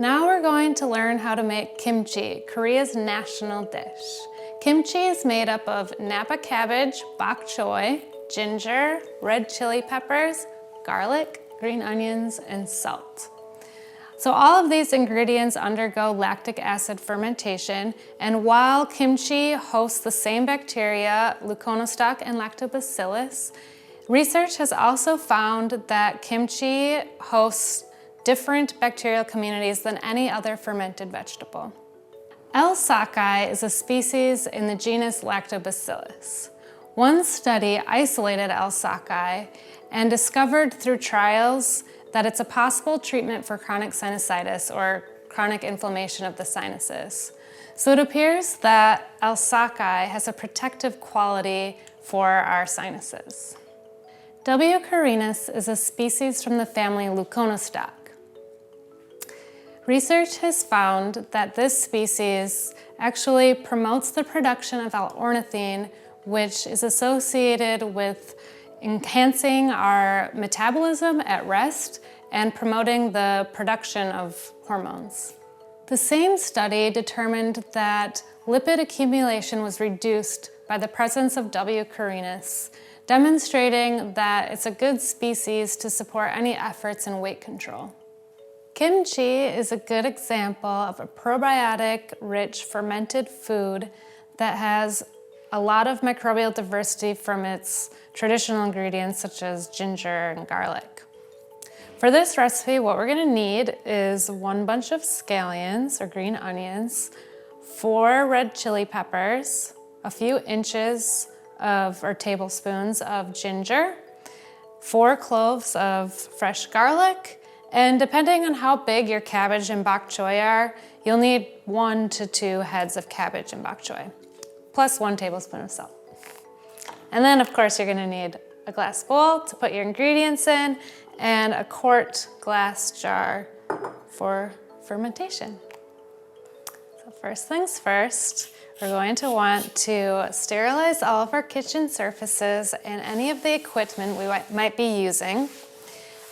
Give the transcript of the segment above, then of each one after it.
Now we're going to learn how to make kimchi, Korea's national dish. Kimchi is made up of napa cabbage, bok choy, ginger, red chili peppers, garlic, green onions, and salt. So all of these ingredients undergo lactic acid fermentation, and while kimchi hosts the same bacteria, Leuconostoc and lactobacillus, research has also found that kimchi hosts different bacterial communities than any other fermented vegetable. L. sacchi is a species in the genus Lactobacillus. One study isolated L. sacchi and discovered through trials that it's a possible treatment for chronic sinusitis or chronic inflammation of the sinuses. So it appears that L. sacchi has a protective quality for our sinuses. W. carinus is a species from the family Leuconostoc. Research has found that this species actually promotes the production of L-ornithine, which is associated with enhancing our metabolism at rest and promoting the production of hormones. The same study determined that lipid accumulation was reduced by the presence of W. carinus, demonstrating that it's a good species to support any efforts in weight control. Kimchi is a good example of a probiotic-rich fermented food that has a lot of microbial diversity from its traditional ingredients such as ginger and garlic. For this recipe, what we're gonna need is 1 bunch of scallions or green onions, 4 red chili peppers, a few inches or tablespoons of ginger, 4 cloves of fresh garlic, and depending on how big your cabbage and bok choy are, you'll need 1 to 2 heads of cabbage and bok choy, plus 1 tablespoon of salt. And then of course you're gonna need a glass bowl to put your ingredients in and a quart glass jar for fermentation. So first things first, we're going to want to sterilize all of our kitchen surfaces and any of the equipment we might be using.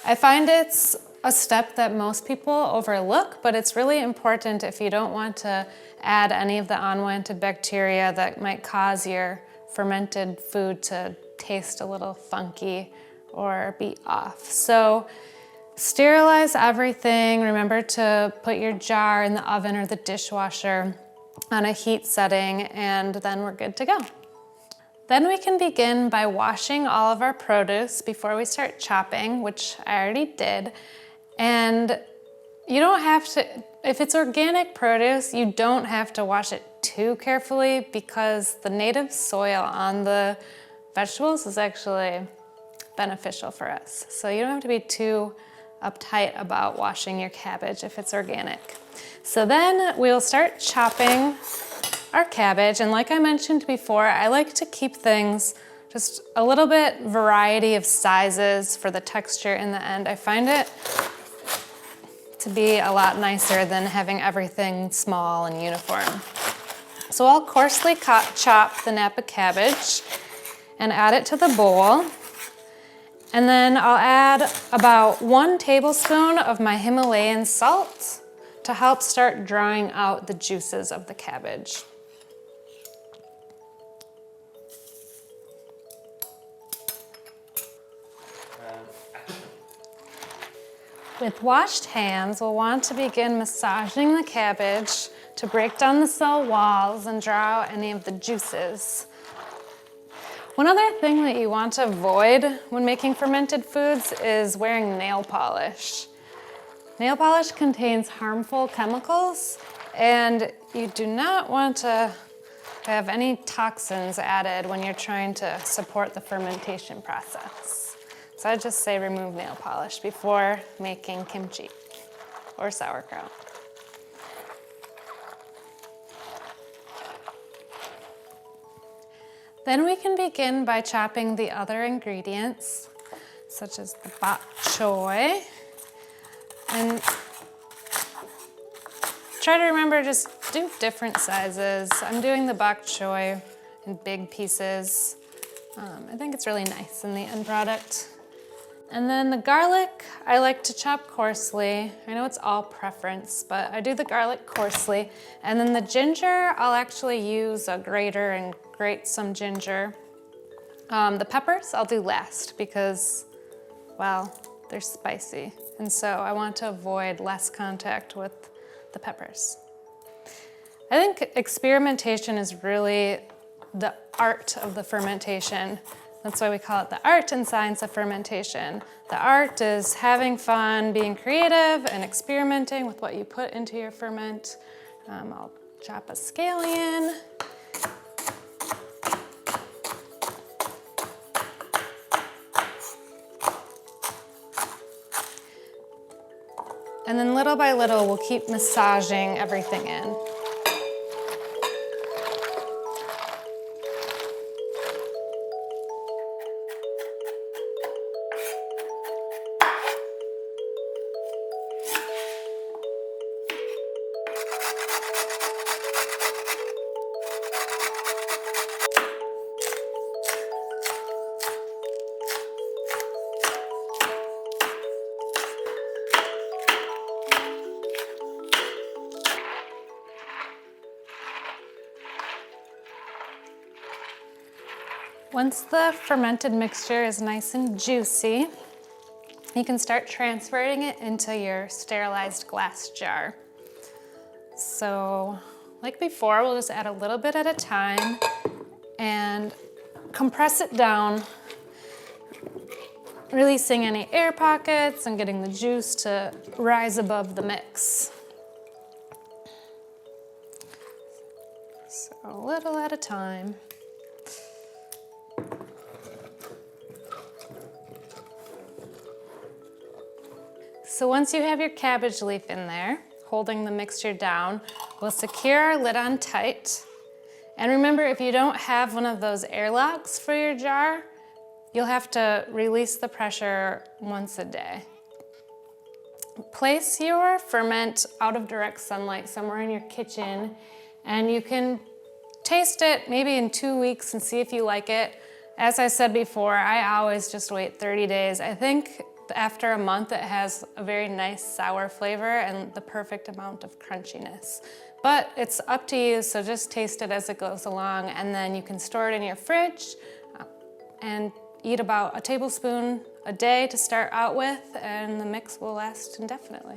I find it's a step that most people overlook, but it's really important if you don't want to add any of the unwanted bacteria that might cause your fermented food to taste a little funky or be off. So sterilize everything. Remember to put your jar in the oven or the dishwasher on a heat setting, and then we're good to go. Then we can begin by washing all of our produce before we start chopping, which I already did. And you don't have to, if it's organic produce, you don't have to wash it too carefully because the native soil on the vegetables is actually beneficial for us. So you don't have to be too uptight about washing your cabbage if it's organic. So then we'll start chopping our cabbage. And like I mentioned before, I like to keep things just a little bit variety of sizes for the texture in the end. I find it to be a lot nicer than having everything small and uniform. So I'll coarsely chop the napa cabbage and add it to the bowl. And then I'll add about 1 tablespoon of my Himalayan salt to help start drawing out the juices of the cabbage. With washed hands, we'll want to begin massaging the cabbage to break down the cell walls and draw out any of the juices. One other thing that you want to avoid when making fermented foods is wearing nail polish. Nail polish contains harmful chemicals, and you do not want to have any toxins added when you're trying to support the fermentation process. So I just say remove nail polish before making kimchi or sauerkraut. Then we can begin by chopping the other ingredients, such as the bok choy. And try to remember, just do different sizes. I'm doing the bok choy in big pieces. I think it's really nice in the end product. And then the garlic, I like to chop coarsely. I know it's all preference, but I do the garlic coarsely. And then the ginger, I'll actually use a grater and grate some ginger. The peppers, I'll do last because, well, they're spicy. And so I want to avoid less contact with the peppers. I think experimentation is really the art of the fermentation. That's why we call it the art and science of fermentation. The art is having fun, being creative, and experimenting with what you put into your ferment. I'll chop a scallion. And then little by little, we'll keep massaging everything in. Once the fermented mixture is nice and juicy, you can start transferring it into your sterilized glass jar. So, like before, we'll just add a little bit at a time and compress it down, releasing any air pockets and getting the juice to rise above the mix. So, a little at a time. So once you have your cabbage leaf in there, holding the mixture down, we'll secure our lid on tight. And remember, if you don't have one of those airlocks for your jar, you'll have to release the pressure once a day. Place your ferment out of direct sunlight somewhere in your kitchen, and you can taste it maybe in 2 weeks and see if you like it. As I said before, I always just wait 30 days. I think after a month, it has a very nice sour flavor and the perfect amount of crunchiness. But it's up to you, so just taste it as it goes along, and then you can store it in your fridge and eat about a tablespoon a day to start out with, and the mix will last indefinitely.